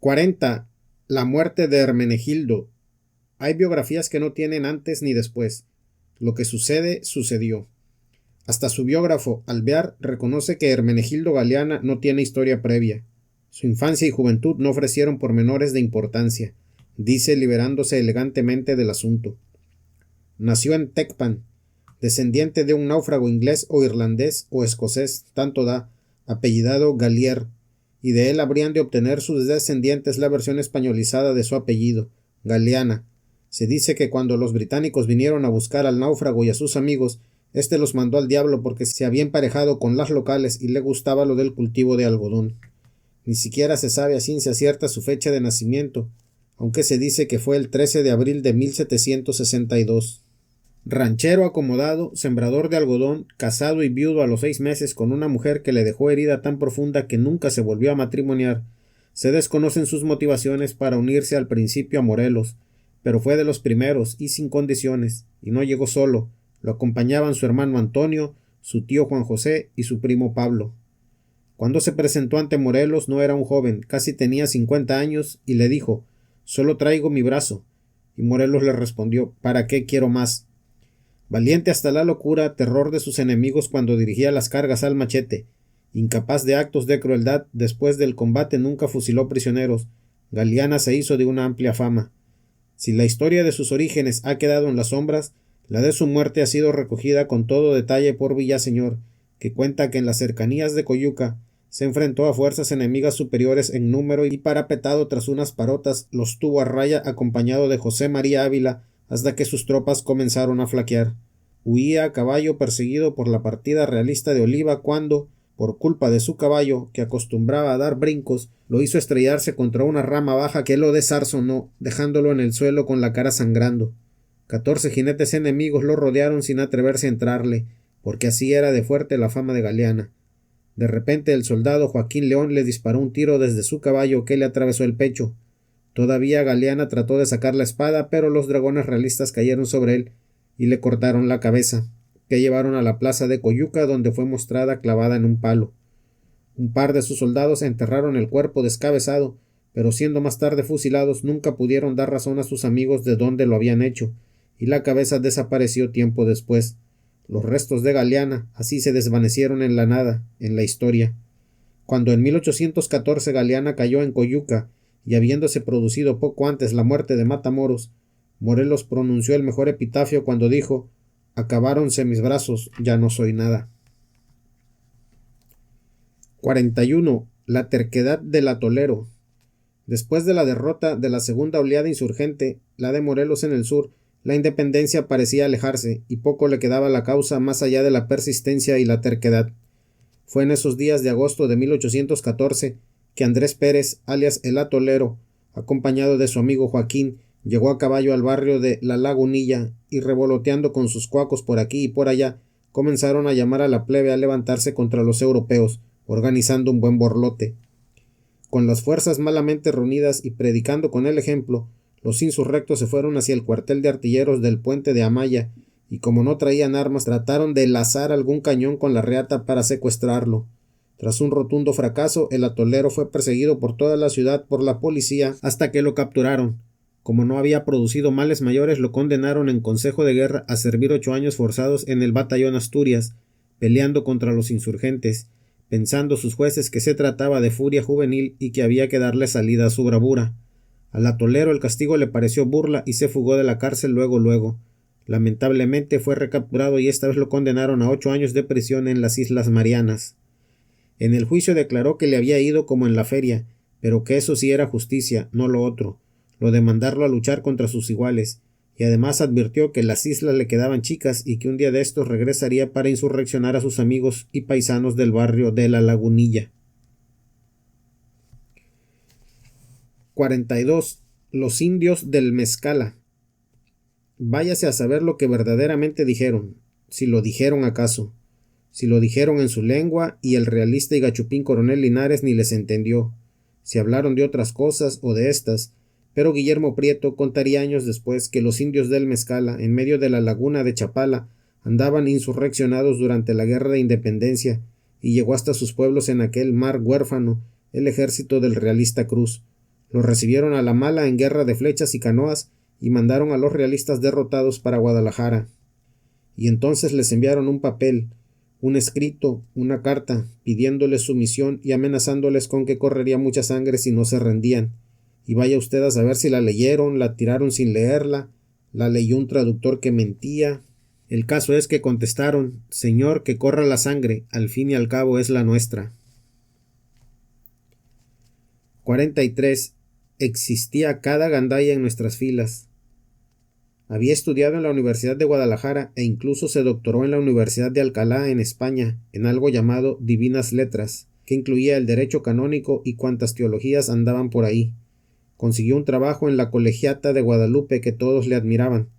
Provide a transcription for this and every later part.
40. La muerte de Hermenegildo. Hay biografías que no tienen antes ni después. Lo que sucede, sucedió. Hasta su biógrafo, Alvear, reconoce que Hermenegildo Galiana no tiene historia previa. Su infancia y juventud no ofrecieron pormenores de importancia, dice liberándose elegantemente del asunto. Nació en Tecpan, descendiente de un náufrago inglés o irlandés o escocés, tanto da, apellidado Gallier, y de él habrían de obtener sus descendientes la versión españolizada de su apellido, Galiana. Se dice que cuando los británicos vinieron a buscar al náufrago y a sus amigos, éste los mandó al diablo porque se había emparejado con las locales y le gustaba lo del cultivo de algodón. Ni siquiera se sabe a ciencia cierta su fecha de nacimiento, aunque se dice que fue el 13 de abril de 1762. Ranchero acomodado, sembrador de algodón, casado y viudo a los 6 meses con una mujer que le dejó herida tan profunda que nunca se volvió a matrimoniar, se desconocen sus motivaciones para unirse al principio a Morelos, pero fue de los primeros y sin condiciones, y no llegó solo, lo acompañaban su hermano Antonio, su tío Juan José y su primo Pablo. Cuando se presentó ante Morelos no era un joven, casi tenía 50 años, y le dijo: «Solo traigo mi brazo». Y Morelos le respondió: «¿Para qué quiero más?». Valiente hasta la locura, terror de sus enemigos cuando dirigía las cargas al machete, incapaz de actos de crueldad, después del combate nunca fusiló prisioneros, Galiana se hizo de una amplia fama. Si la historia de sus orígenes ha quedado en las sombras, la de su muerte ha sido recogida con todo detalle por Villaseñor, que cuenta que en las cercanías de Coyuca se enfrentó a fuerzas enemigas superiores en número y parapetado tras unas parotas los tuvo a raya acompañado de José María Ávila hasta que sus tropas comenzaron a flaquear. Huía a caballo perseguido por la partida realista de Oliva cuando, por culpa de su caballo, que acostumbraba a dar brincos, lo hizo estrellarse contra una rama baja que lo desarzonó, dejándolo en el suelo con la cara sangrando. 14 jinetes enemigos lo rodearon sin atreverse a entrarle, porque así era de fuerte la fama de Galiana. De repente el soldado Joaquín León le disparó un tiro desde su caballo que le atravesó el pecho. Todavía Galiana trató de sacar la espada, pero los dragones realistas cayeron sobre él y le cortaron la cabeza, que llevaron a la plaza de Coyuca, donde fue mostrada clavada en un palo. Un par de sus soldados enterraron el cuerpo descabezado, pero siendo más tarde fusilados nunca pudieron dar razón a sus amigos de dónde lo habían hecho, y la cabeza desapareció tiempo después. Los restos de Galiana así se desvanecieron en la nada, en la historia. Cuando en 1814 Galiana cayó en Coyuca, y habiéndose producido poco antes la muerte de Matamoros, Morelos pronunció el mejor epitafio cuando dijo: «Acabáronse mis brazos, ya no soy nada». 41. La terquedad del atolero. Después de la derrota de la segunda oleada insurgente, la de Morelos en el sur, la independencia parecía alejarse, y poco le quedaba a la causa más allá de la persistencia y la terquedad. Fue en esos días de agosto de 1814 que Andrés Pérez, alias el Atolero, acompañado de su amigo Joaquín, llegó a caballo al barrio de La Lagunilla y, revoloteando con sus cuacos por aquí y por allá, comenzaron a llamar a la plebe a levantarse contra los europeos, organizando un buen borlote. Con las fuerzas malamente reunidas y predicando con el ejemplo, los insurrectos se fueron hacia el cuartel de artilleros del puente de Amaya, y como no traían armas, trataron de lazar algún cañón con la reata para secuestrarlo. Tras un rotundo fracaso, el atolero fue perseguido por toda la ciudad por la policía hasta que lo capturaron. Como no había producido males mayores, lo condenaron en consejo de guerra a servir 8 años forzados en el batallón Asturias, peleando contra los insurgentes, pensando sus jueces que se trataba de furia juvenil y que había que darle salida a su bravura. Al atolero el castigo le pareció burla y se fugó de la cárcel luego. Lamentablemente fue recapturado y esta vez lo condenaron a 8 años de prisión en las Islas Marianas. En el juicio declaró que le había ido como en la feria, pero que eso sí era justicia, no lo otro, lo de mandarlo a luchar contra sus iguales, y además advirtió que las islas le quedaban chicas y que un día de estos regresaría para insurreccionar a sus amigos y paisanos del barrio de La Lagunilla. 42. Los indios del Mezcala. Váyase a saber lo que verdaderamente dijeron, si lo dijeron acaso. Si lo dijeron en su lengua, y el realista y gachupín coronel Linares ni les entendió. Si hablaron de otras cosas o de estas, pero Guillermo Prieto contaría años después que los indios del Mezcala, en medio de la laguna de Chapala, andaban insurreccionados durante la guerra de independencia, y llegó hasta sus pueblos en aquel mar huérfano el ejército del realista Cruz. Los recibieron a la mala en guerra de flechas y canoas y mandaron a los realistas derrotados para Guadalajara. Y entonces les enviaron un papel, un escrito, una carta, pidiéndoles sumisión y amenazándoles con que correría mucha sangre si no se rendían. Y vaya usted a saber si la leyeron, la tiraron sin leerla, la leyó un traductor que mentía. El caso es que contestaron: Señor, que corra la sangre, al fin y al cabo es la nuestra. 43. Existía cada gandalla en nuestras filas. Había estudiado en la Universidad de Guadalajara e incluso se doctoró en la Universidad de Alcalá en España, en algo llamado Divinas Letras, que incluía el derecho canónico y cuantas teologías andaban por ahí. Consiguió un trabajo en la Colegiata de Guadalupe que todos le admiraban,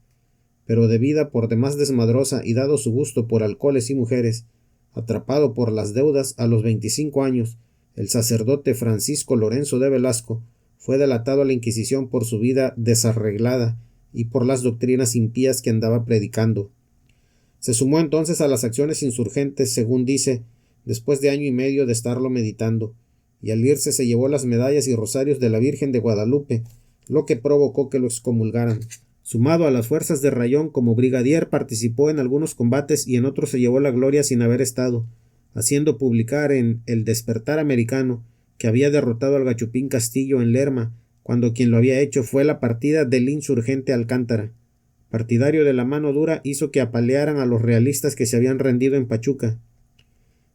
pero de vida por demás desmadrosa y dado su gusto por alcoholes y mujeres, atrapado por las deudas a los 25 años, el sacerdote Francisco Lorenzo de Velasco fue delatado a la Inquisición por su vida desarreglada y por las doctrinas impías que andaba predicando. Se sumó entonces a las acciones insurgentes, según dice, después de año y medio de estarlo meditando, y al irse se llevó las medallas y rosarios de la Virgen de Guadalupe, lo que provocó que lo excomulgaran. Sumado a las fuerzas de Rayón como brigadier, participó en algunos combates y en otros se llevó la gloria sin haber estado, haciendo publicar en El Despertar Americano que había derrotado al Gachupín Castillo en Lerma, cuando quien lo había hecho fue la partida del insurgente Alcántara. Partidario de la mano dura, hizo que apalearan a los realistas que se habían rendido en Pachuca.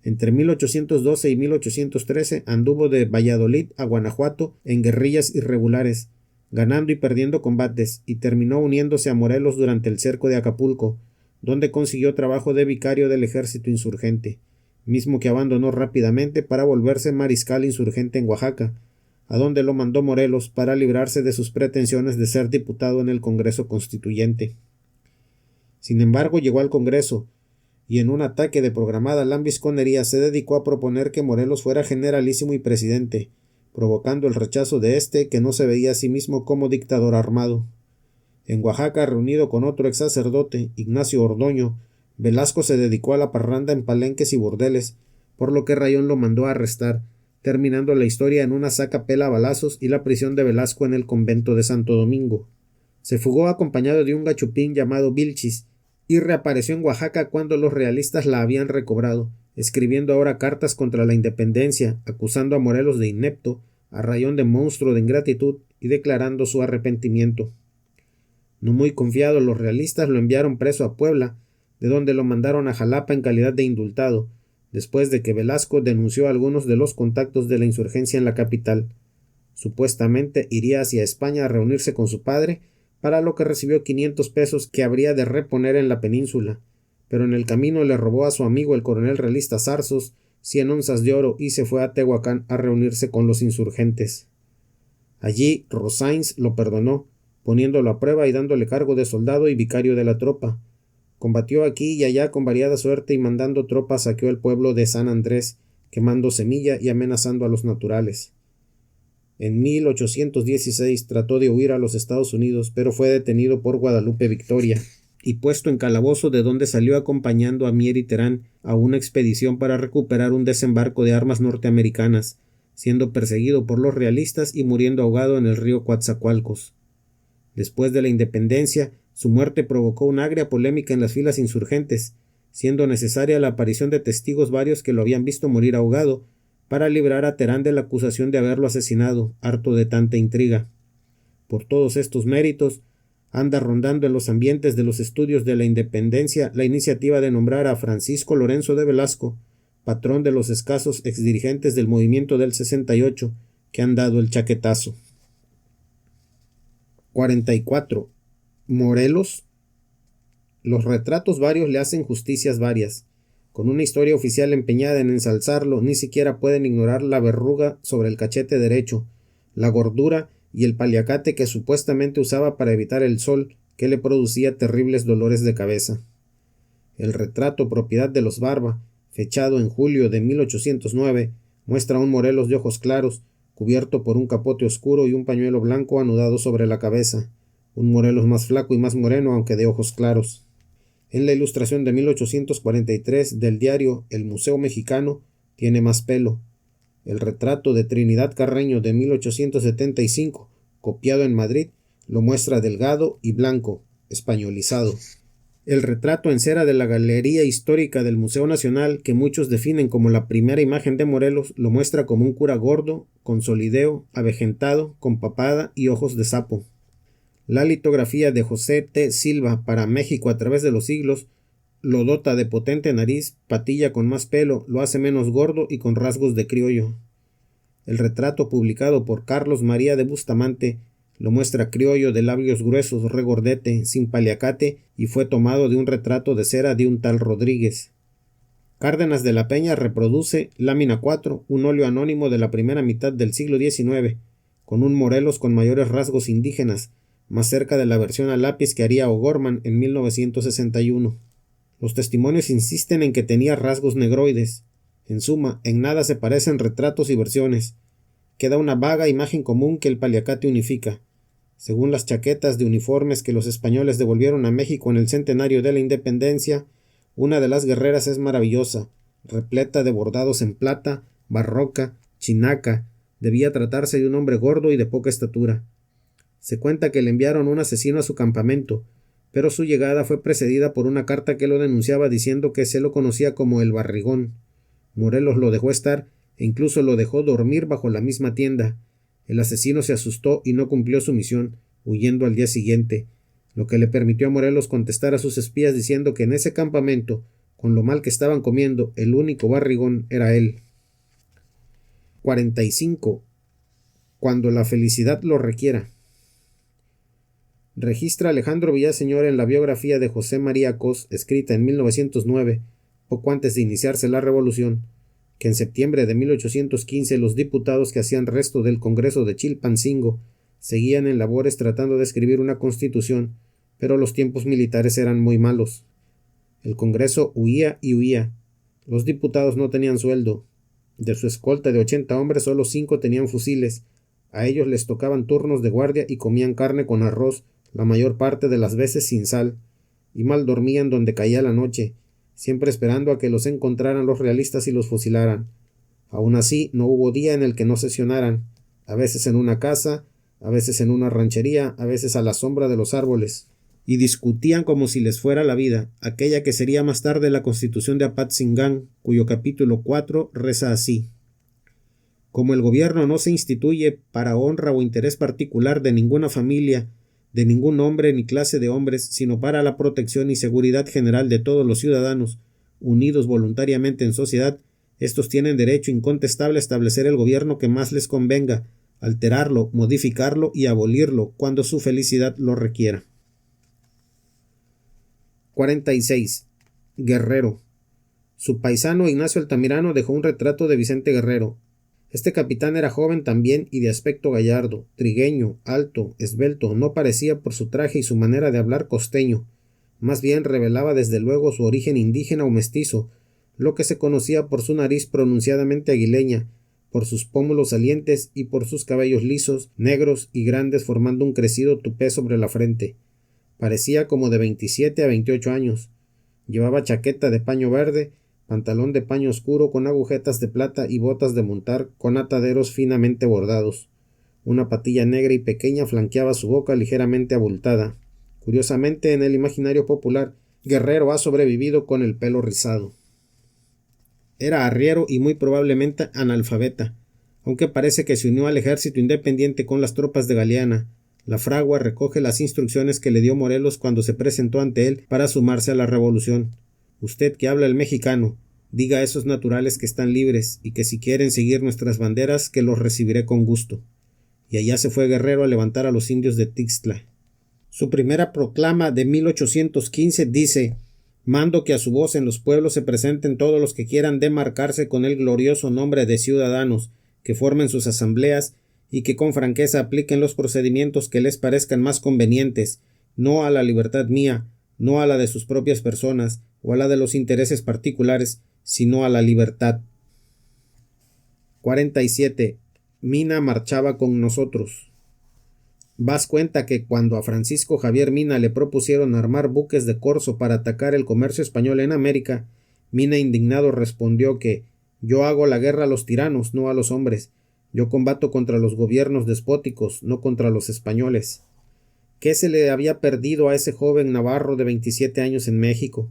Entre 1812 y 1813 anduvo de Valladolid a Guanajuato en guerrillas irregulares, ganando y perdiendo combates, y terminó uniéndose a Morelos durante el cerco de Acapulco, donde consiguió trabajo de vicario del ejército insurgente, mismo que abandonó rápidamente para volverse mariscal insurgente en Oaxaca, a donde lo mandó Morelos para librarse de sus pretensiones de ser diputado en el Congreso Constituyente. Sin embargo, llegó al Congreso, y en un ataque de programada lambisconería se dedicó a proponer que Morelos fuera generalísimo y presidente, provocando el rechazo de éste, que no se veía a sí mismo como dictador armado. En Oaxaca, reunido con otro ex sacerdote, Ignacio Ordoño, Velasco se dedicó a la parranda en palenques y burdeles, por lo que Rayón lo mandó a arrestar, terminando la historia en una sacapela a balazos y la prisión de Velasco en el convento de Santo Domingo. Se fugó acompañado de un gachupín llamado Vilchis, y reapareció en Oaxaca cuando los realistas la habían recobrado, escribiendo ahora cartas contra la independencia, acusando a Morelos de inepto, a Rayón de monstruo de ingratitud y declarando su arrepentimiento. No muy confiados, los realistas lo enviaron preso a Puebla, de donde lo mandaron a Jalapa en calidad de indultado, después de que Velasco denunció algunos de los contactos de la insurgencia en la capital. Supuestamente iría hacia España a reunirse con su padre, para lo que recibió 500 pesos que habría de reponer en la península, pero en el camino le robó a su amigo el coronel realista Zarzos 100 onzas de oro y se fue a Tehuacán a reunirse con los insurgentes. Allí Rosáins lo perdonó, poniéndolo a prueba y dándole cargo de soldado y vicario de la tropa. Combatió aquí y allá con variada suerte y mandando tropas saqueó el pueblo de San Andrés, quemando semilla y amenazando a los naturales. En 1816 trató de huir a los Estados Unidos, pero fue detenido por Guadalupe Victoria y puesto en calabozo, de donde salió acompañando a Mier y Terán a una expedición para recuperar un desembarco de armas norteamericanas, siendo perseguido por los realistas y muriendo ahogado en el río Coatzacoalcos. Después de la independencia, su muerte provocó una agria polémica en las filas insurgentes, siendo necesaria la aparición de testigos varios que lo habían visto morir ahogado, para librar a Terán de la acusación de haberlo asesinado, harto de tanta intriga. Por todos estos méritos, anda rondando en los ambientes de los estudios de la independencia la iniciativa de nombrar a Francisco Lorenzo de Velasco, patrón de los escasos exdirigentes del movimiento del 68, que han dado el chaquetazo. 44. Morelos. Los retratos varios le hacen justicias varias. Con una historia oficial empeñada en ensalzarlo, ni siquiera pueden ignorar la verruga sobre el cachete derecho, la gordura y el paliacate que supuestamente usaba para evitar el sol, que le producía terribles dolores de cabeza. El retrato, propiedad de los Barba, fechado en julio de 1809, muestra a un Morelos de ojos claros, cubierto por un capote oscuro y un pañuelo blanco anudado sobre la cabeza, un Morelos más flaco y más moreno, aunque de ojos claros. En la ilustración de 1843 del diario El Museo Mexicano tiene más pelo. El retrato de Trinidad Carreño de 1875, copiado en Madrid, lo muestra delgado y blanco, españolizado. El retrato en cera de la Galería Histórica del Museo Nacional, que muchos definen como la primera imagen de Morelos, lo muestra como un cura gordo, con solideo, avejentado, con papada y ojos de sapo. La litografía de José T. Silva para México a través de los siglos lo dota de potente nariz, patilla con más pelo, lo hace menos gordo y con rasgos de criollo. El retrato publicado por Carlos María de Bustamante lo muestra criollo, de labios gruesos, regordete, sin paliacate, y fue tomado de un retrato de cera de un tal Rodríguez. Cárdenas de la Peña reproduce, lámina 4, un óleo anónimo de la primera mitad del siglo XIX, con un Morelos con mayores rasgos indígenas, más cerca de la versión a lápiz que haría O'Gorman en 1961. Los testimonios insisten en que tenía rasgos negroides. En suma, en nada se parecen retratos y versiones. Queda una vaga imagen común que el paliacate unifica. Según las chaquetas de uniformes que los españoles devolvieron a México en el centenario de la independencia, una de las guerreras es maravillosa, repleta de bordados en plata, barroca, chinaca. Debía tratarse de un hombre gordo y de poca estatura. Se cuenta que le enviaron un asesino a su campamento, pero su llegada fue precedida por una carta que lo denunciaba diciendo que se lo conocía como el Barrigón. Morelos lo dejó estar e incluso lo dejó dormir bajo la misma tienda. El asesino se asustó y no cumplió su misión, huyendo al día siguiente, lo que le permitió a Morelos contestar a sus espías diciendo que en ese campamento, con lo mal que estaban comiendo, el único barrigón era él. 45. Cuando la felicidad lo requiera. Registra Alejandro Villaseñor en la biografía de José María Cos, escrita en 1909, poco antes de iniciarse la Revolución, que en septiembre de 1815 los diputados que hacían resto del Congreso de Chilpancingo seguían en labores tratando de escribir una constitución, pero los tiempos militares eran muy malos. El Congreso huía y huía. Los diputados no tenían sueldo. De su escolta de 80 hombres, solo 5 tenían fusiles. A ellos les tocaban turnos de guardia y comían carne con arroz, la mayor parte de las veces sin sal, y mal dormían donde caía la noche, siempre esperando a que los encontraran los realistas y los fusilaran. Aun así, no hubo día en el que no sesionaran, a veces en una casa, a veces en una ranchería, a veces a la sombra de los árboles, y discutían como si les fuera la vida, aquella que sería más tarde la Constitución de Apatzingán, cuyo capítulo 4 reza así: como el gobierno no se instituye para honra o interés particular de ninguna familia, de ningún hombre ni clase de hombres, sino para la protección y seguridad general de todos los ciudadanos, unidos voluntariamente en sociedad, estos tienen derecho incontestable a establecer el gobierno que más les convenga, alterarlo, modificarlo y abolirlo cuando su felicidad lo requiera. 46. Guerrero. Su paisano Ignacio Altamirano dejó un retrato de Vicente Guerrero. Este capitán era joven también y de aspecto gallardo, trigueño, alto, esbelto, no parecía por su traje y su manera de hablar costeño, más bien revelaba desde luego su origen indígena o mestizo, lo que se conocía por su nariz pronunciadamente aguileña, por sus pómulos salientes y por sus cabellos lisos, negros y grandes formando un crecido tupé sobre la frente. Parecía como de 27 a 28 años. Llevaba chaqueta de paño verde, pantalón de paño oscuro con agujetas de plata y botas de montar con ataderos finamente bordados. Una patilla negra y pequeña flanqueaba su boca ligeramente abultada. Curiosamente, en el imaginario popular, Guerrero ha sobrevivido con el pelo rizado. Era arriero y muy probablemente analfabeta, aunque parece que se unió al ejército independiente con las tropas de Galeana. La fragua recoge las instrucciones que le dio Morelos cuando se presentó ante él para sumarse a la revolución. Usted que habla el mexicano, diga a esos naturales que están libres y que si quieren seguir nuestras banderas, que los recibiré con gusto. Y allá se fue Guerrero a levantar a los indios de Tixtla. Su primera proclama de 1815 dice: mando que a su voz en los pueblos se presenten todos los que quieran demarcarse con el glorioso nombre de ciudadanos, que formen sus asambleas y que con franqueza apliquen los procedimientos que les parezcan más convenientes, no a la libertad mía, no a la de sus propias personas o a la de los intereses particulares, sino a la libertad. 47. Mina marchaba con nosotros. Vas cuenta que cuando a Francisco Javier Mina le propusieron armar buques de corso para atacar el comercio español en América, Mina indignado respondió que Yo hago la guerra a los tiranos, no a los hombres. Yo combato contra los gobiernos despóticos, no contra los españoles. ¿Qué se le había perdido a ese joven navarro de 27 años en México?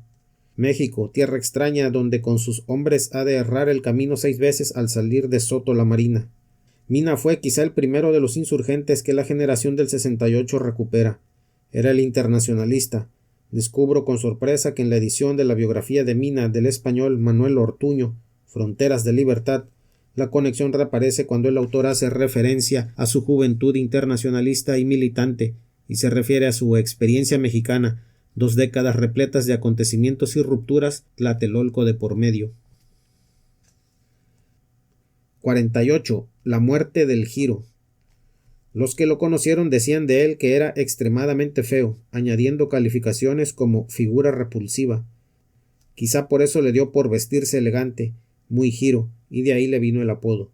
México, tierra extraña donde con sus hombres ha de errar el camino 6 veces al salir de Soto la Marina. Mina fue quizá el primero de los insurgentes que la generación del 68 recupera. Era el internacionalista. Descubro con sorpresa que en la edición de la biografía de Mina del español Manuel Ortuño, Fronteras de Libertad, la conexión reaparece cuando el autor hace referencia a su juventud internacionalista y militante, y se refiere a su experiencia mexicana, 2 décadas repletas de acontecimientos y rupturas, Tlatelolco de por medio. 48. La muerte del Giro. Los que lo conocieron decían de él que era extremadamente feo, añadiendo calificaciones como figura repulsiva. Quizá por eso le dio por vestirse elegante, muy Giro, y de ahí le vino el apodo.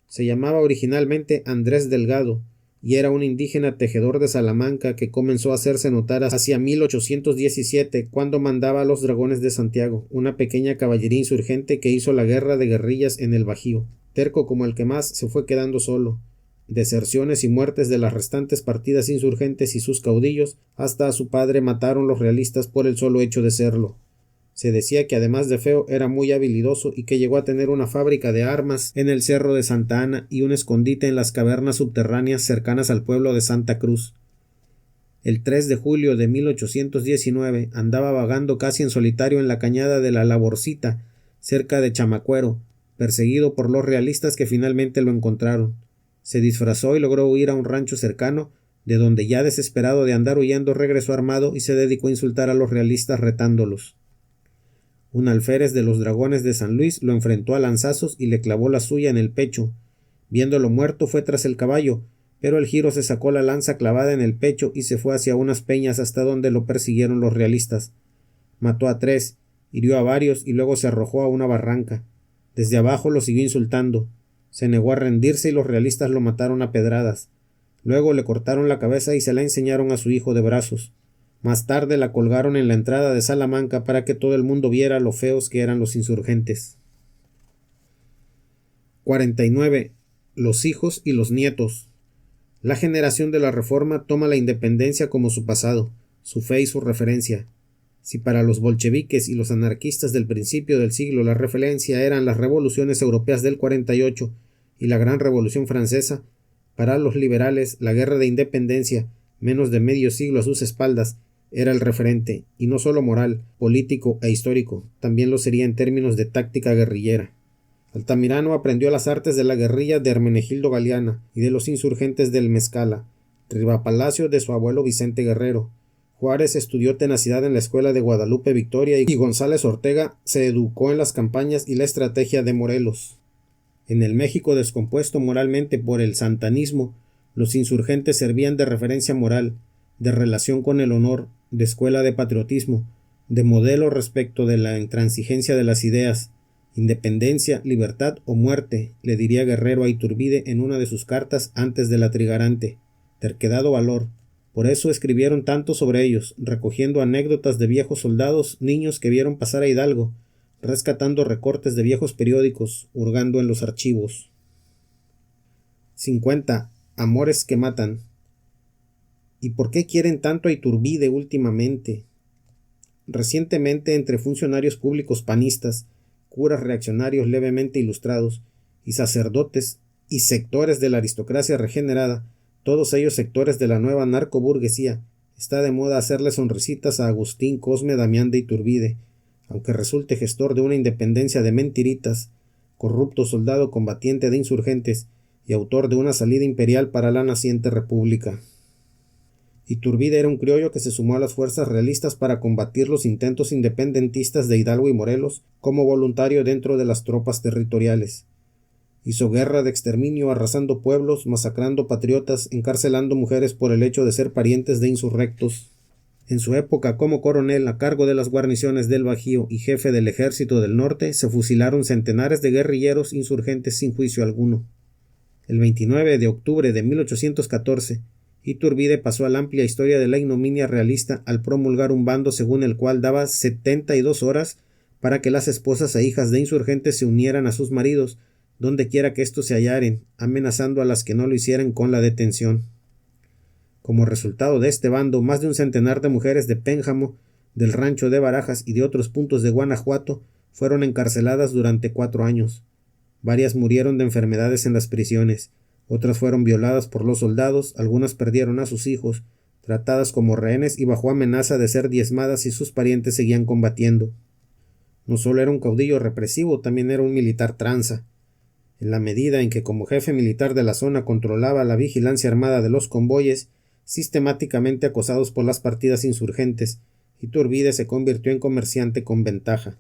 Se llamaba originalmente Andrés Delgado, y era un indígena tejedor de Salamanca que comenzó a hacerse notar hacia 1817, cuando mandaba a los Dragones de Santiago, una pequeña caballería insurgente que hizo la guerra de guerrillas en el Bajío. Terco como el que más, se fue quedando solo. Deserciones y muertes de las restantes partidas insurgentes y sus caudillos, hasta a su padre mataron los realistas por el solo hecho de serlo. Se decía que además de feo era muy habilidoso y que llegó a tener una fábrica de armas en el Cerro de Santa Ana y un escondite en las cavernas subterráneas cercanas al pueblo de Santa Cruz. El 3 de julio de 1819 andaba vagando casi en solitario en la cañada de la Laborcita, cerca de Chamacuero, perseguido por los realistas que finalmente lo encontraron. Se disfrazó y logró huir a un rancho cercano, de donde ya desesperado de andar huyendo regresó armado y se dedicó a insultar a los realistas retándolos. Un alférez de los Dragones de San Luis lo enfrentó a lanzazos y le clavó la suya en el pecho. Viéndolo muerto fue tras el caballo, pero el Giro se sacó la lanza clavada en el pecho y se fue hacia unas peñas hasta donde lo persiguieron los realistas. Mató a 3, hirió a varios y luego se arrojó a una barranca. Desde abajo lo siguió insultando. Se negó a rendirse y los realistas lo mataron a pedradas. Luego le cortaron la cabeza y se la enseñaron a su hijo de brazos. Más tarde la colgaron en la entrada de Salamanca para que todo el mundo viera lo feos que eran los insurgentes. 49. Los hijos y los nietos. La generación de la Reforma toma la independencia como su pasado, su fe y su referencia. Si para los bolcheviques y los anarquistas del principio del siglo la referencia eran las revoluciones europeas del 48 y la Gran Revolución Francesa, para los liberales la guerra de independencia, menos de medio siglo a sus espaldas, era el referente, y no solo moral, político e histórico, también lo sería en términos de táctica guerrillera. Altamirano aprendió las artes de la guerrilla de Hermenegildo Galiana y de los insurgentes del Mezcala, Rivapalacio de su abuelo Vicente Guerrero. Juárez estudió tenacidad en la escuela de Guadalupe Victoria y González Ortega se educó en las campañas y la estrategia de Morelos. En el México descompuesto moralmente por el santanismo, los insurgentes servían de referencia moral, de relación con el honor, de escuela de patriotismo, de modelo respecto de la intransigencia de las ideas. Independencia, libertad o muerte, le diría Guerrero a Iturbide en una de sus cartas antes de la Trigarante. Terquedad o valor. Por eso escribieron tanto sobre ellos, recogiendo anécdotas de viejos soldados, niños que vieron pasar a Hidalgo, rescatando recortes de viejos periódicos, hurgando en los archivos. 50. Amores que matan. ¿Y por qué quieren tanto a Iturbide últimamente? Recientemente, entre funcionarios públicos panistas, curas reaccionarios levemente ilustrados, y sacerdotes y sectores de la aristocracia regenerada, todos ellos sectores de la nueva narcoburguesía, está de moda hacerle sonrisitas a Agustín Cosme Damián de Iturbide, aunque resulte gestor de una independencia de mentiritas, corrupto soldado combatiente de insurgentes y autor de una salida imperial para la naciente república. Iturbide era un criollo que se sumó a las fuerzas realistas para combatir los intentos independentistas de Hidalgo y Morelos como voluntario dentro de las tropas territoriales. Hizo guerra de exterminio arrasando pueblos, masacrando patriotas, encarcelando mujeres por el hecho de ser parientes de insurrectos. En su época como coronel a cargo de las guarniciones del Bajío y jefe del Ejército del Norte, se fusilaron centenares de guerrilleros insurgentes sin juicio alguno. El 29 de octubre de 1814, Iturbide pasó a la amplia historia de la ignominia realista al promulgar un bando según el cual daba 72 horas para que las esposas e hijas de insurgentes se unieran a sus maridos, donde quiera que éstos se hallaren, amenazando a las que no lo hicieran con la detención. Como resultado de este bando, más de un centenar de mujeres de Pénjamo, del rancho de Barajas y de otros puntos de Guanajuato fueron encarceladas durante 4 años. Varias murieron de enfermedades en las prisiones, otras fueron violadas por los soldados, algunas perdieron a sus hijos, tratadas como rehenes y bajo amenaza de ser diezmadas si sus parientes seguían combatiendo. No solo era un caudillo represivo, también era un militar tranza. En la medida en que como jefe militar de la zona controlaba la vigilancia armada de los convoyes, sistemáticamente acosados por las partidas insurgentes, Iturbide se convirtió en comerciante con ventaja.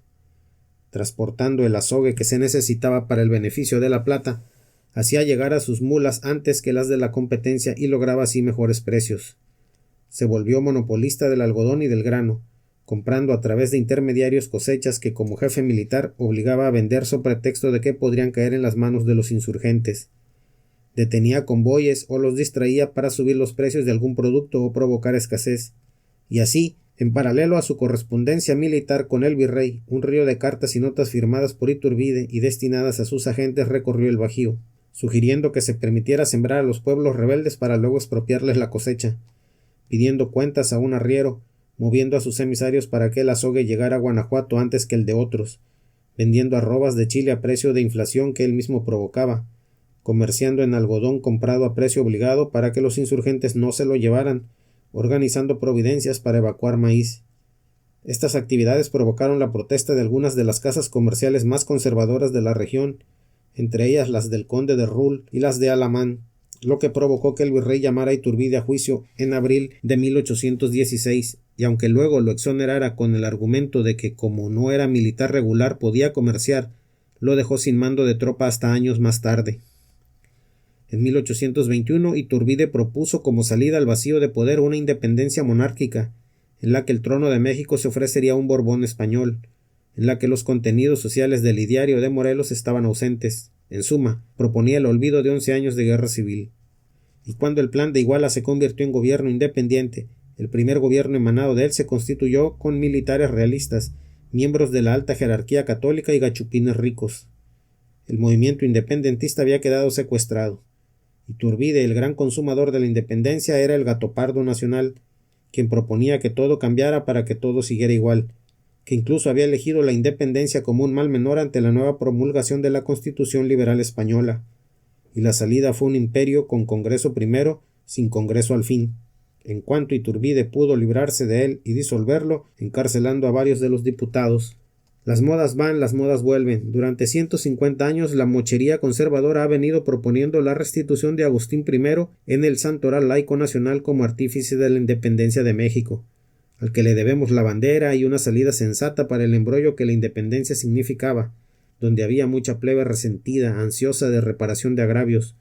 Transportando el azogue que se necesitaba para el beneficio de la plata, hacía llegar a sus mulas antes que las de la competencia y lograba así mejores precios. Se volvió monopolista del algodón y del grano, comprando a través de intermediarios cosechas que como jefe militar obligaba a vender so pretexto de que podrían caer en las manos de los insurgentes. Detenía convoyes o los distraía para subir los precios de algún producto o provocar escasez. Y así, en paralelo a su correspondencia militar con el virrey, un río de cartas y notas firmadas por Iturbide y destinadas a sus agentes recorrió el Bajío, sugiriendo que se permitiera sembrar a los pueblos rebeldes para luego expropiarles la cosecha, pidiendo cuentas a un arriero, moviendo a sus emisarios para que el azogue llegara a Guanajuato antes que el de otros, vendiendo arrobas de chile a precio de inflación que él mismo provocaba, comerciando en algodón comprado a precio obligado para que los insurgentes no se lo llevaran, organizando providencias para evacuar maíz. Estas actividades provocaron la protesta de algunas de las casas comerciales más conservadoras de la región, entre ellas las del conde de Rull y las de Alamán, lo que provocó que el virrey llamara a Iturbide a juicio en abril de 1816, y aunque luego lo exonerara con el argumento de que como no era militar regular podía comerciar, lo dejó sin mando de tropa hasta años más tarde. En 1821 Iturbide propuso como salida al vacío de poder una independencia monárquica, en la que el trono de México se ofrecería a un Borbón español, en la que los contenidos sociales del ideario de Morelos estaban ausentes. En suma, proponía el olvido de 11 años de guerra civil. Y cuando el plan de Iguala se convirtió en gobierno independiente, el primer gobierno emanado de él se constituyó con militares realistas, miembros de la alta jerarquía católica y gachupines ricos. El movimiento independentista había quedado secuestrado. Iturbide, el gran consumador de la independencia, era el gatopardo nacional, quien proponía que todo cambiara para que todo siguiera igual, que incluso había elegido la independencia como un mal menor ante la nueva promulgación de la Constitución liberal española, y la salida fue un imperio con Congreso primero, sin Congreso al fin, en cuanto Iturbide pudo librarse de él y disolverlo, encarcelando a varios de los diputados. Las modas van, las modas vuelven. Durante 150 años la mochería conservadora ha venido proponiendo la restitución de Agustín I en el santoral laico nacional como artífice de la independencia de México, al que le debemos la bandera y una salida sensata para el embrollo que la independencia significaba, donde había mucha plebe resentida, ansiosa de reparación de agravios.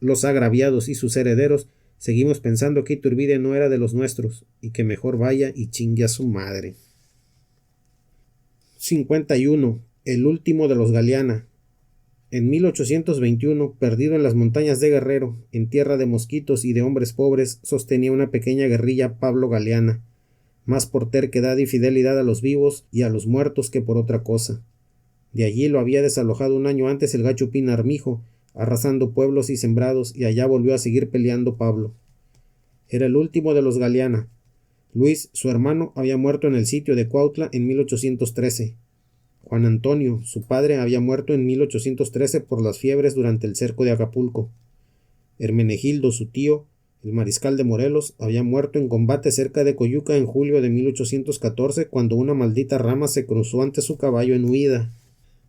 Los agraviados y sus herederos seguimos pensando que Iturbide no era de los nuestros, y que mejor vaya y chingue a su madre. 51. El último de los Galeana. En 1821, perdido en las montañas de Guerrero, en tierra de mosquitos y de hombres pobres, sostenía una pequeña guerrilla Pablo Galeana, más por terquedad y fidelidad a los vivos y a los muertos que por otra cosa. De allí lo había desalojado un año antes el gachupín Armijo, arrasando pueblos y sembrados, y allá volvió a seguir peleando Pablo. Era el último de los Galeana. Luis, su hermano, había muerto en el sitio de Cuautla en 1813. Juan Antonio, su padre, había muerto en 1813 por las fiebres durante el cerco de Acapulco. Hermenegildo, su tío, el mariscal de Morelos, había muerto en combate cerca de Coyuca en julio de 1814 cuando una maldita rama se cruzó ante su caballo en huida.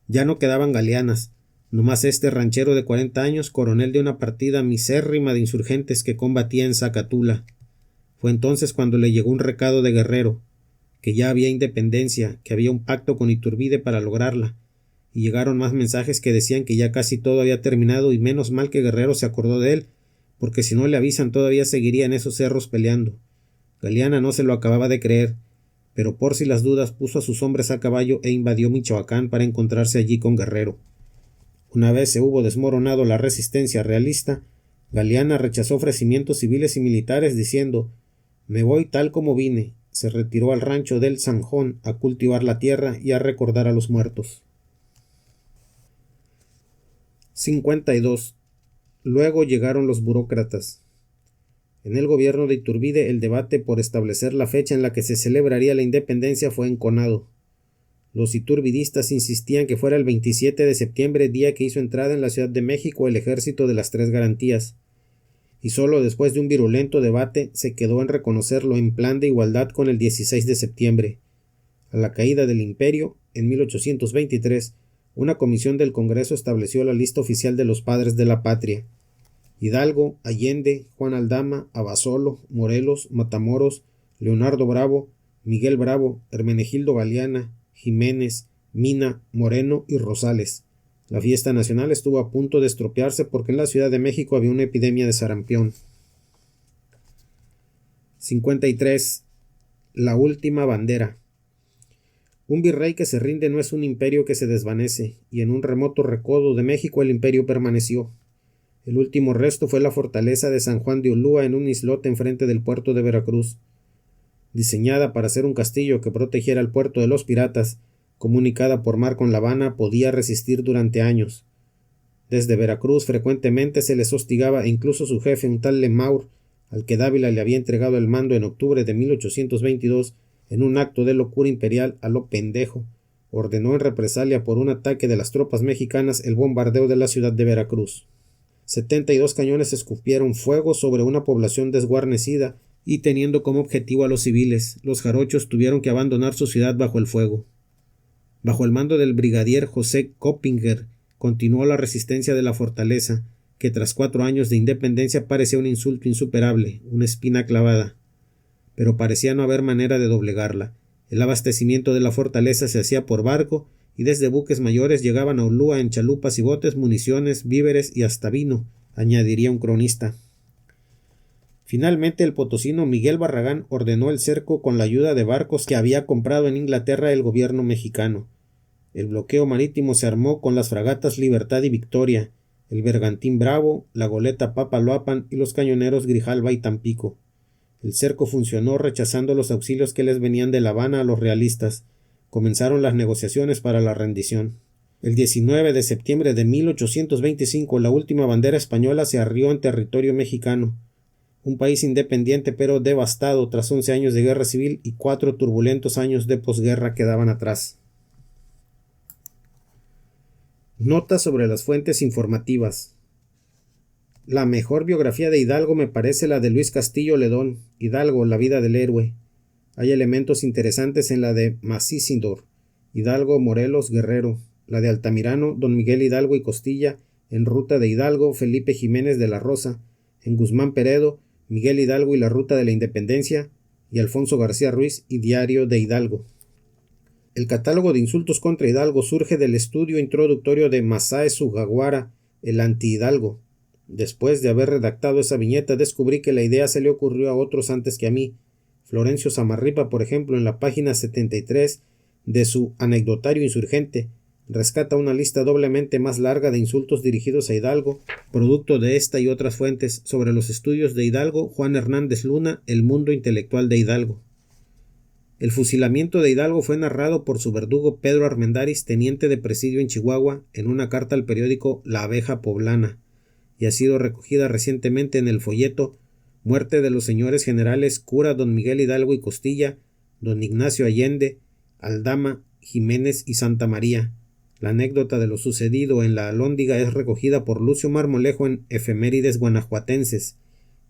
Ya no quedaban galeanas, nomás este ranchero de 40 años, coronel de una partida misérrima de insurgentes que combatía en Zacatula. Fue entonces cuando le llegó un recado de Guerrero, que ya había independencia, que había un pacto con Iturbide para lograrla, y llegaron más mensajes que decían que ya casi todo había terminado y menos mal que Guerrero se acordó de él, porque si no le avisan todavía seguiría en esos cerros peleando. Galeana no se lo acababa de creer, pero por si las dudas puso a sus hombres a caballo e invadió Michoacán para encontrarse allí con Guerrero. Una vez se hubo desmoronado la resistencia realista, Galeana rechazó ofrecimientos civiles y militares diciendo: «Me voy tal como vine, se retiró al rancho del Zanjón a cultivar la tierra y a recordar a los muertos. 52. Luego llegaron los burócratas. En el gobierno de Iturbide el debate por establecer la fecha en la que se celebraría la independencia fue enconado. Los iturbidistas insistían que fuera el 27 de septiembre, día que hizo entrada en la Ciudad de México el ejército de las Tres Garantías, y solo después de un virulento debate se quedó en reconocerlo en plan de igualdad con el 16 de septiembre. A la caída del imperio, en 1823, una comisión del Congreso estableció la lista oficial de los padres de la patria. Hidalgo, Allende, Juan Aldama, Abasolo, Morelos, Matamoros, Leonardo Bravo, Miguel Bravo, Hermenegildo Galeana, Jiménez, Mina, Moreno y Rosales. La fiesta nacional estuvo a punto de estropearse porque en la Ciudad de México había una epidemia de sarampión. 53. La última bandera. Un virrey que se rinde no es un imperio que se desvanece, y en un remoto recodo de México el imperio permaneció. El último resto fue la fortaleza de San Juan de Ulúa en un islote enfrente del puerto de Veracruz. Diseñada para ser un castillo que protegiera el puerto de los piratas, comunicada por mar con La Habana, podía resistir durante años. Desde Veracruz frecuentemente se les hostigaba e incluso su jefe, un tal Lemaur, al que Dávila le había entregado el mando en octubre de 1822, en un acto de locura imperial a lo pendejo, ordenó en represalia por un ataque de las tropas mexicanas el bombardeo de la ciudad de Veracruz. 72 cañones escupieron fuego sobre una población desguarnecida y teniendo como objetivo a los civiles. Los jarochos tuvieron que abandonar su ciudad bajo el fuego. Bajo el mando del brigadier José Coppinger continuó la resistencia de la fortaleza, que tras 4 años de independencia parecía un insulto insuperable, una espina clavada. Pero parecía no haber manera de doblegarla. El abastecimiento de la fortaleza se hacía por barco, y desde buques mayores llegaban a Ulúa en chalupas y botes municiones, víveres y hasta vino, añadiría un cronista. Finalmente el potosino Miguel Barragán ordenó el cerco con la ayuda de barcos que había comprado en Inglaterra el gobierno mexicano. El bloqueo marítimo se armó con las fragatas Libertad y Victoria, el bergantín Bravo, la goleta Papaloapan y los cañoneros Grijalva y Tampico. El cerco funcionó rechazando los auxilios que les venían de La Habana a los realistas. Comenzaron las negociaciones para la rendición. El 19 de septiembre de 1825 la última bandera española se arrió en territorio mexicano. Un país independiente pero devastado tras 11 años de guerra civil y 4 turbulentos años de posguerra quedaban atrás. Notas sobre las fuentes informativas. La mejor biografía de Hidalgo me parece la de Luis Castillo Ledón, Hidalgo, la vida del héroe. Hay elementos interesantes en la de Macísidor, Hidalgo, Morelos, Guerrero, la de Altamirano, Don Miguel Hidalgo y Costilla, en Ruta de Hidalgo, Felipe Jiménez de la Rosa, en Guzmán Peredo, Miguel Hidalgo y la Ruta de la Independencia, y Alfonso García Ruiz y Diario de Hidalgo. El catálogo de insultos contra Hidalgo surge del estudio introductorio de Masae Sugawara, el anti-Hidalgo. Después de haber redactado esa viñeta descubrí que la idea se le ocurrió a otros antes que a mí. Florencio Samarripa, por ejemplo, en la página 73 de su Anecdotario Insurgente, rescata una lista doblemente más larga de insultos dirigidos a Hidalgo, producto de esta y otras fuentes, sobre los estudios de Hidalgo, Juan Hernández Luna, El mundo intelectual de Hidalgo. El fusilamiento de Hidalgo fue narrado por su verdugo Pedro Armendáriz, teniente de presidio en Chihuahua, en una carta al periódico La Abeja Poblana, y ha sido recogida recientemente en el folleto Muerte de los señores generales cura don Miguel Hidalgo y Costilla, don Ignacio Allende, Aldama, Jiménez y Santa María. La anécdota de lo sucedido en la Alhóndiga es recogida por Lucio Marmolejo en Efemérides Guanajuatenses.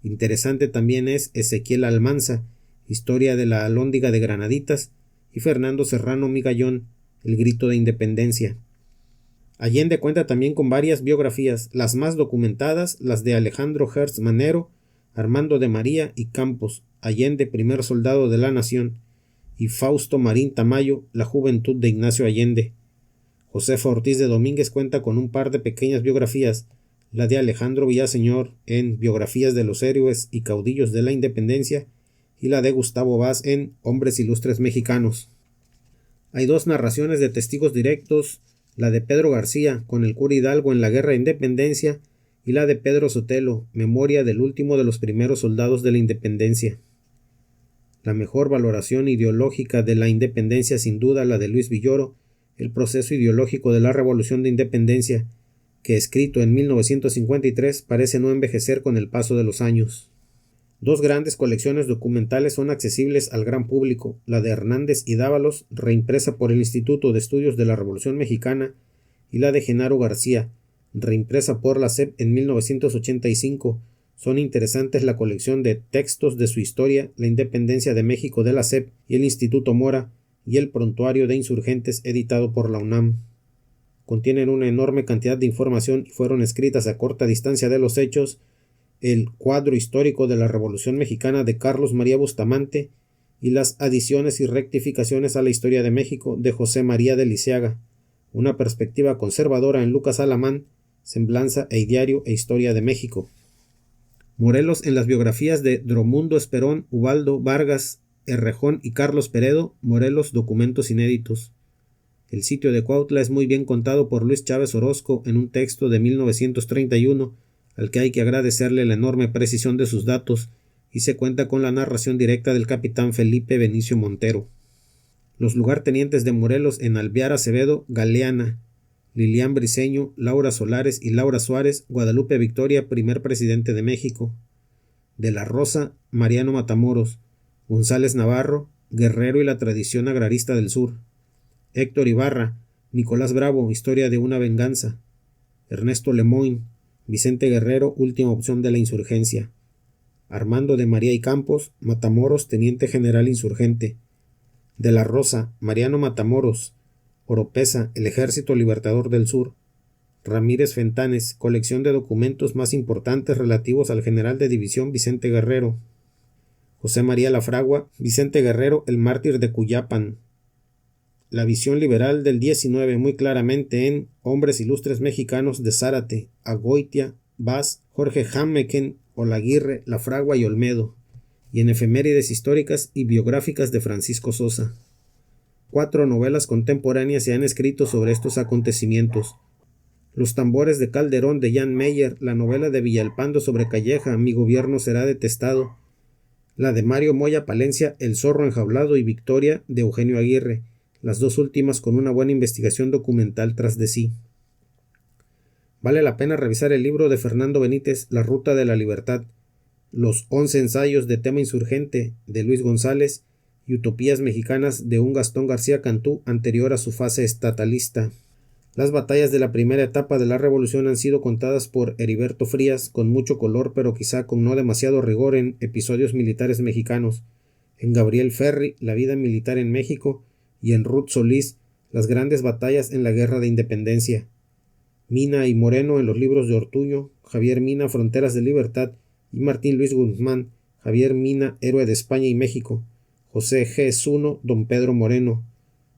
Interesante también es Ezequiel Almanza, Historia de la Alhóndiga de Granaditas, y Fernando Serrano Migallón, El grito de independencia. Allende cuenta también con varias biografías, las más documentadas, las de Alejandro Hertz Manero, Armando de María y Campos, Allende, primer soldado de la nación, y Fausto Marín Tamayo, La juventud de Ignacio Allende. Josefa Ortiz de Domínguez cuenta con un par de pequeñas biografías, la de Alejandro Villaseñor en Biografías de los héroes y caudillos de la independencia, y la de Gustavo Vaz en Hombres ilustres mexicanos. Hay 2 narraciones de testigos directos, la de Pedro García, con el cura Hidalgo en la Guerra de Independencia, y la de Pedro Sotelo, Memoria del último de los primeros soldados de la Independencia. La mejor valoración ideológica de la independencia, sin duda, la de Luis Villoro, El proceso ideológico de la Revolución de Independencia, que escrito en 1953 parece no envejecer con el paso de los años. Dos grandes colecciones documentales son accesibles al gran público, la de Hernández y Dávalos, reimpresa por el Instituto de Estudios de la Revolución Mexicana, y la de Genaro García, reimpresa por la SEP en 1985. Son interesantes la colección de textos de su historia, la independencia de México de la SEP y el Instituto Mora, y el Prontuario de Insurgentes editado por la UNAM. Contienen una enorme cantidad de información y fueron escritas a corta distancia de los hechos, el Cuadro histórico de la Revolución Mexicana de Carlos María Bustamante y las adiciones y rectificaciones a la historia de México de José María de Liceaga, una perspectiva conservadora en Lucas Alamán, Semblanza e Diario e Historia de México. Morelos en las biografías de Dromundo Esperón, Ubaldo Vargas, Errejón y Carlos Peredo, Morelos, documentos inéditos. El sitio de Cuautla es muy bien contado por Luis Chávez Orozco en un texto de 1931, al que hay que agradecerle la enorme precisión de sus datos, y se cuenta con la narración directa del capitán Felipe Benicio Montero. Los lugartenientes de Morelos en Alvear Acevedo, Galeana, Lilian Briceño, Laura Solares y Laura Suárez, Guadalupe Victoria, primer presidente de México. De la Rosa, Mariano Matamoros, González Navarro, Guerrero y la tradición agrarista del sur. Héctor Ibarra, Nicolás Bravo, Historia de una venganza. Ernesto Lemoyne, Vicente Guerrero, última opción de la insurgencia. Armando de María y Campos, Matamoros, teniente general insurgente. De la Rosa, Mariano Matamoros, Oropesa, el Ejército Libertador del Sur. Ramírez Fentanes, colección de documentos más importantes relativos al general de división Vicente Guerrero. José María Lafragua, Vicente Guerrero, el mártir de Cuyapan. La visión liberal del 19 muy claramente en Hombres Ilustres Mexicanos de Zárate, Agoitia, Vaz, Jorge Hammeken, Olaguirre, Lafragua y Olmedo, y en Efemérides históricas y biográficas de Francisco Sosa. 4 novelas contemporáneas se han escrito sobre estos acontecimientos. Los tambores de Calderón de Jan Meyer, la novela de Villalpando sobre Calleja, Mi gobierno será detestado, la de Mario Moya Palencia, El zorro enjaulado y Victoria de Eugenio Aguirre, las dos últimas con una buena investigación documental tras de sí. Vale la pena revisar el libro de Fernando Benítez, La ruta de la libertad, los 11 ensayos de tema insurgente de Luis González y Utopías mexicanas de un Gastón García Cantú anterior a su fase estatalista. Las batallas de la primera etapa de la revolución han sido contadas por Heriberto Frías con mucho color, pero quizá con no demasiado rigor, en Episodios militares mexicanos, en Gabriel Ferri, La vida militar en México, y en Ruth Solís, Las grandes batallas en la Guerra de Independencia. Mina y Moreno en los libros de Ortuño, Javier Mina, Fronteras de Libertad, y Martín Luis Guzmán, Javier Mina, Héroe de España y México, José G. Zuno, Don Pedro Moreno,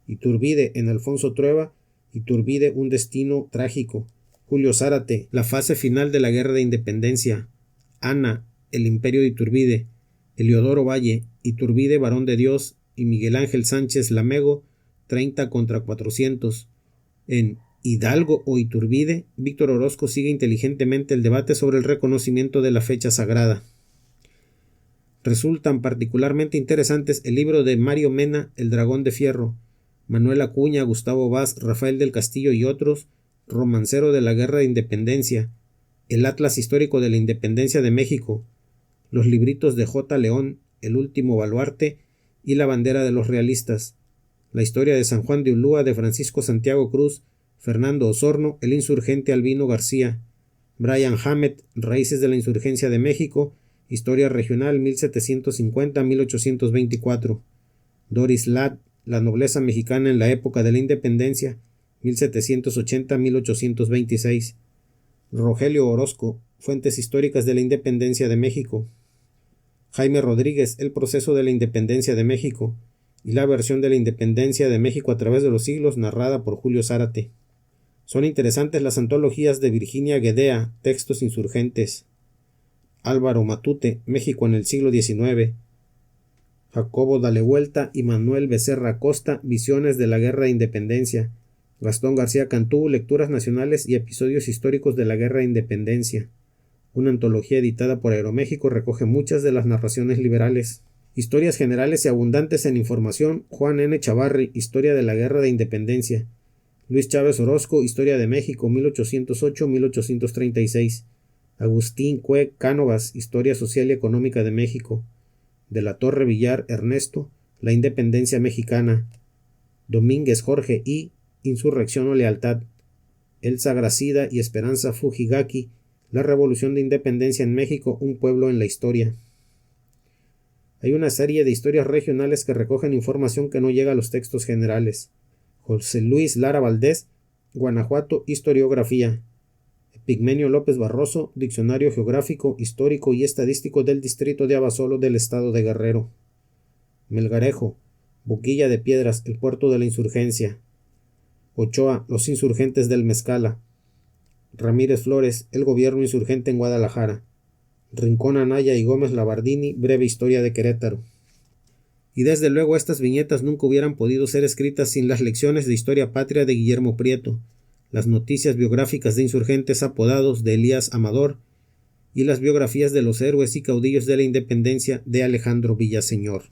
Iturbide en Alfonso Trueba, Iturbide, un destino trágico, Julio Zárate, La fase final de la Guerra de Independencia, Ana, El imperio de Iturbide, Eliodoro Valle, Iturbide, Varón de Dios, y Miguel Ángel Sánchez Lamego, 30 contra 400. En Hidalgo o Iturbide, Víctor Orozco sigue inteligentemente el debate sobre el reconocimiento de la fecha sagrada. Resultan particularmente interesantes el libro de Mario Mena, El dragón de fierro, Manuel Acuña, Gustavo Vaz, Rafael del Castillo y otros, Romancero de la Guerra de Independencia, El Atlas histórico de la Independencia de México, los libritos de J. León, El último baluarte y La bandera de los realistas, La historia de San Juan de Ulúa de Francisco Santiago Cruz, Fernando Osorno, El insurgente Albino García, Brian Hammett, Raíces de la Insurgencia de México, Historia regional 1750-1824, Doris Ladd, La nobleza mexicana en la época de la Independencia, 1780-1826, Rogelio Orozco, Fuentes históricas de la Independencia de México, Jaime Rodríguez, El proceso de la Independencia de México, y la versión de la Independencia de México a través de los siglos, narrada por Julio Zárate. Son interesantes las antologías de Virginia Guedea, Textos insurgentes, Álvaro Matute, México en el siglo XIX, Jacobo Dalevuelta y Manuel Becerra Acosta, Visiones de la Guerra de Independencia, Gastón García Cantú, Lecturas nacionales y episodios históricos de la Guerra de Independencia. Una antología editada por Aeroméxico recoge muchas de las narraciones liberales. Historias generales y abundantes en información, Juan N. Chavarri, Historia de la Guerra de Independencia. Luis Chávez Orozco, Historia de México, 1808-1836. Agustín Cue Cánovas, Historia Social y Económica de México. De la Torre Villar Ernesto, La Independencia Mexicana. Domínguez Jorge I, Insurrección o Lealtad. Elsa Gracida y Esperanza Fujigaki, La Revolución de Independencia en México, un pueblo en la historia. Hay una serie de historias regionales que recogen información que no llega a los textos generales. José Luis Lara Valdés, Guanajuato, Historiografía. Epigmenio López Barroso, Diccionario Geográfico, Histórico y Estadístico del Distrito de Abasolo del Estado de Guerrero. Melgarejo, Boquilla de Piedras, el puerto de la insurgencia. Ochoa, los insurgentes del Mezcala. Ramírez Flores, el gobierno insurgente en Guadalajara. Rincón Anaya y Gómez Labardini, breve historia de Querétaro. Y desde luego estas viñetas nunca hubieran podido ser escritas sin las lecciones de historia patria de Guillermo Prieto, las noticias biográficas de insurgentes apodados de Elías Amador y las biografías de los héroes y caudillos de la independencia de Alejandro Villaseñor.